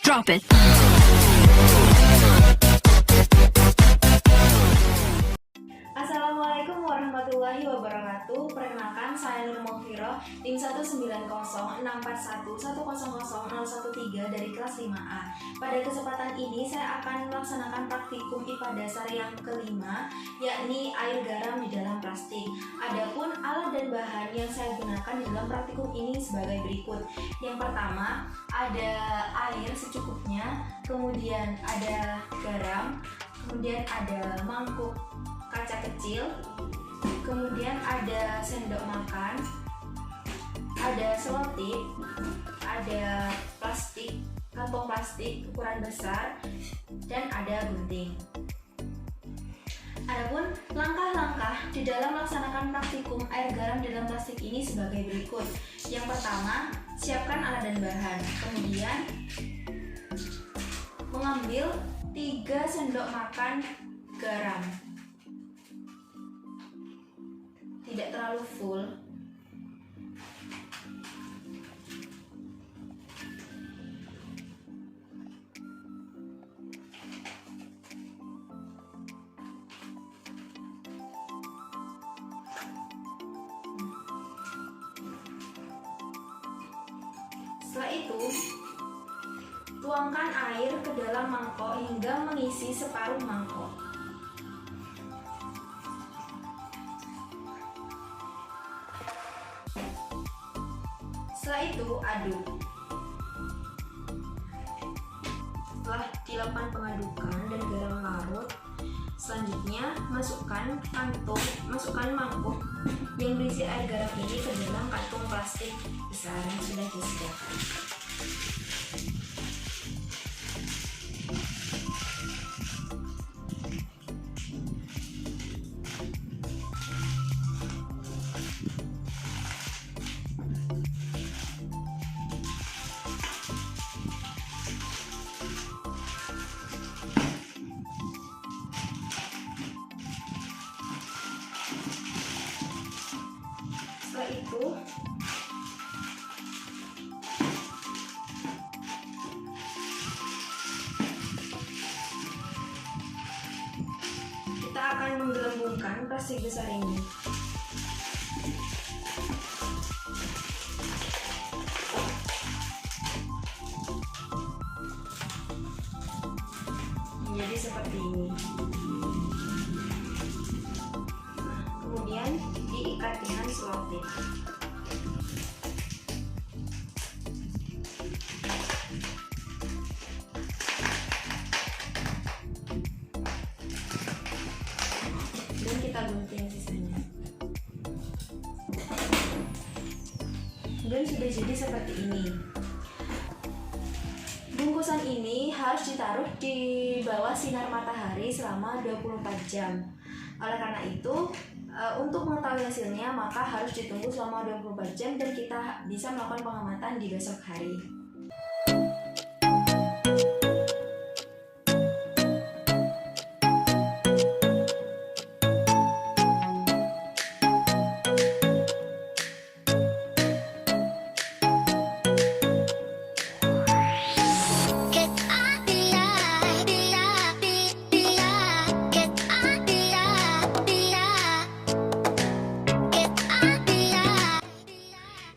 Drop it. Assalamualaikum warahmatullahi wabarakatuh. Perkenalkan, saya Nur Mufiro, tim 1906411001013 dari kelas 5A. Pada kesempatan ini saya akan melaksanakan praktikum IPA dasar yang kelima, yakni air garam di dalam plastik. Adapun alat dan bahan yang saya gunakan di dalam praktikum ini sebagai berikut. Yang pertama, ada air secukupnya, kemudian ada garam, kemudian ada mangkuk kaca kecil, kemudian ada sendok makan, ada selotip, ada plastik, kantong plastik ukuran besar, dan ada gunting. Adapun langkah-langkah di dalam melaksanakan praktikum air garam dalam plastik ini sebagai berikut. Yang pertama, siapkan alat dan bahan. Kemudian mengambil 3 sendok makan garam. Tidak terlalu full. Setelah itu, tuangkan air ke dalam mangkok hingga mengisi separuh mangkok. Setelah itu aduk. Setelah dilakukan pengadukan dan garam larut, selanjutnya masukkan mangkuk yang berisi air garam ini ke dalam kantung plastik besar yang sudah disediakan. Setelah itu kita akan menggelembungkan plastik besar ini. Menjadi seperti ini. Kemudian diikat dengan selotip. Dan kita gunting sisanya. Dan sudah jadi seperti ini. Bungkusan ini harus ditaruh di bawah sinar matahari selama 24 jam. Oleh karena itu, untuk mengetahui hasilnya maka harus ditunggu selama 24 jam dan kita bisa melakukan pengamatan di besok hari.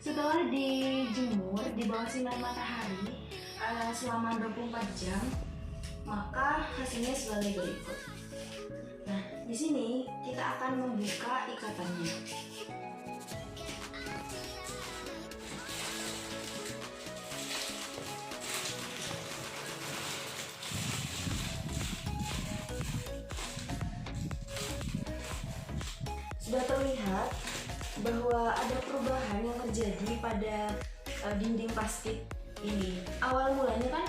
Setelah dijemur di bawah sinar matahari selama 24 jam, maka hasilnya sebagai berikut. Nah, di sini kita akan membuka ikatannya. Sudah terlihat bahwa ada perubahan yang terjadi pada dinding plastik ini. Awal mulanya kan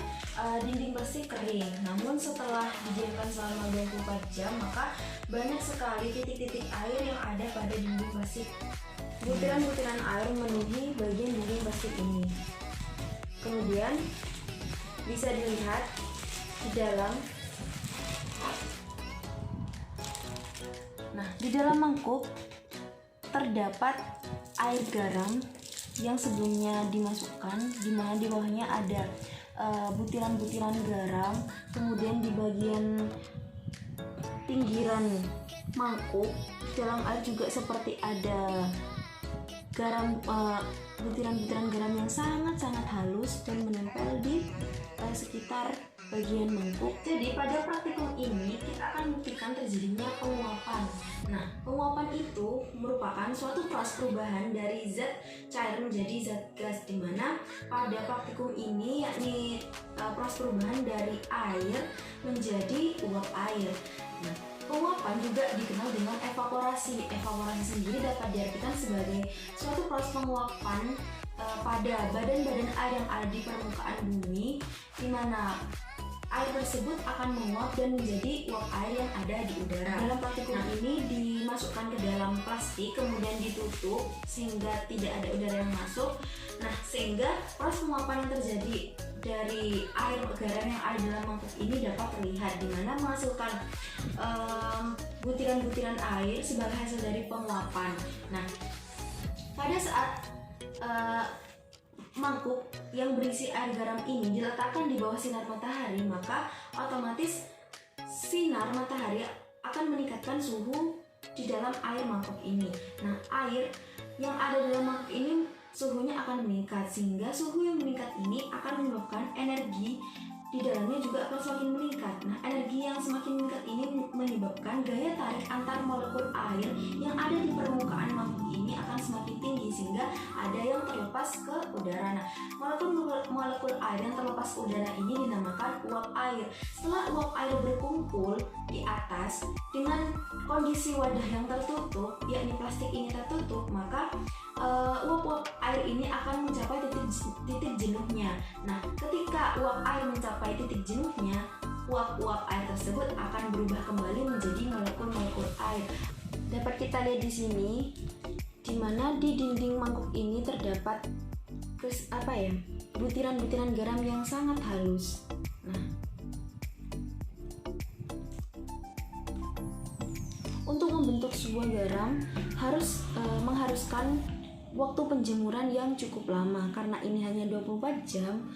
dinding plastik kering, namun setelah didiamkan selama 24 jam maka banyak sekali titik-titik air yang ada pada dinding plastik. Butiran-butiran air memenuhi bagian dinding plastik ini. Kemudian bisa dilihat di dalam. Nah, di dalam mangkuk terdapat air garam yang sebelumnya dimasukkan, di mana di bawahnya ada butiran-butiran garam, kemudian di bagian pinggiran mangkuk dalam air juga seperti ada garam, butiran-butiran garam yang sangat-sangat halus dan menempel di sekitar bagian mangkuk. Jadi pada praktikum ini kita akan buktikan terjadinya penguapan. Nah, penguapan itu merupakan suatu proses perubahan dari zat cair menjadi zat gas, di mana pada praktikum ini yakni proses perubahan dari air menjadi uap air. Nah, penguapan juga dikenal dengan evaporasi. Evaporasi sendiri dapat diartikan sebagai suatu proses penguapan pada badan-badan air yang ada di permukaan bumi, di mana air tersebut akan menguap dan menjadi uap air yang ada di udara. Dalam praktikum ini dimasukkan ke dalam plastik, kemudian ditutup sehingga tidak ada udara yang masuk. Nah, sehingga proses penguapan yang terjadi dari air garam yang ada dalam mangkuk ini dapat terlihat, di mana menghasilkan butiran-butiran air sebagai hasil dari penguapan. Nah, pada saat mangkuk yang berisi air garam ini diletakkan di bawah sinar matahari, maka otomatis sinar matahari akan meningkatkan suhu di dalam air mangkuk ini. Nah, air yang ada dalam mangkuk ini suhunya akan meningkat, sehingga suhu yang meningkat ini akan menyebabkan energi di dalamnya juga akan semakin meningkat. Nah, energi yang semakin meningkat ini menyebabkan gaya tarik antar molekul air yang ada di permukaan mangkuk ini akan semakin tinggi, sehingga ada yang terlepas ke udara. Nah, molekul air yang terlepas ke udara ini dinamakan uap air. Setelah uap air berkumpul di atas dengan kondisi wadah yang tertutup, yakni plastik ini tertutup, maka uap-uap air ini akan mencapai titik jenuhnya. Nah, ketika uap air mencapai titik jenuhnya, uap-uap air tersebut akan berubah kembali menjadi molekul-molekul air. Dapat kita lihat di sini, di mana di dinding mangkuk ini terdapat butiran-butiran garam yang sangat halus. Nah, untuk membentuk sebuah garam mengharuskan waktu penjemuran yang cukup lama. Karena ini hanya 24 jam,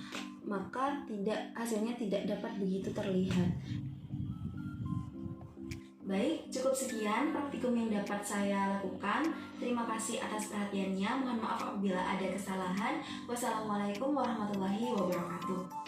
maka hasilnya tidak dapat begitu terlihat. Baik, cukup sekian praktikum yang dapat saya lakukan. Terima kasih atas perhatiannya. Mohon maaf apabila ada kesalahan. Wassalamualaikum warahmatullahi wabarakatuh.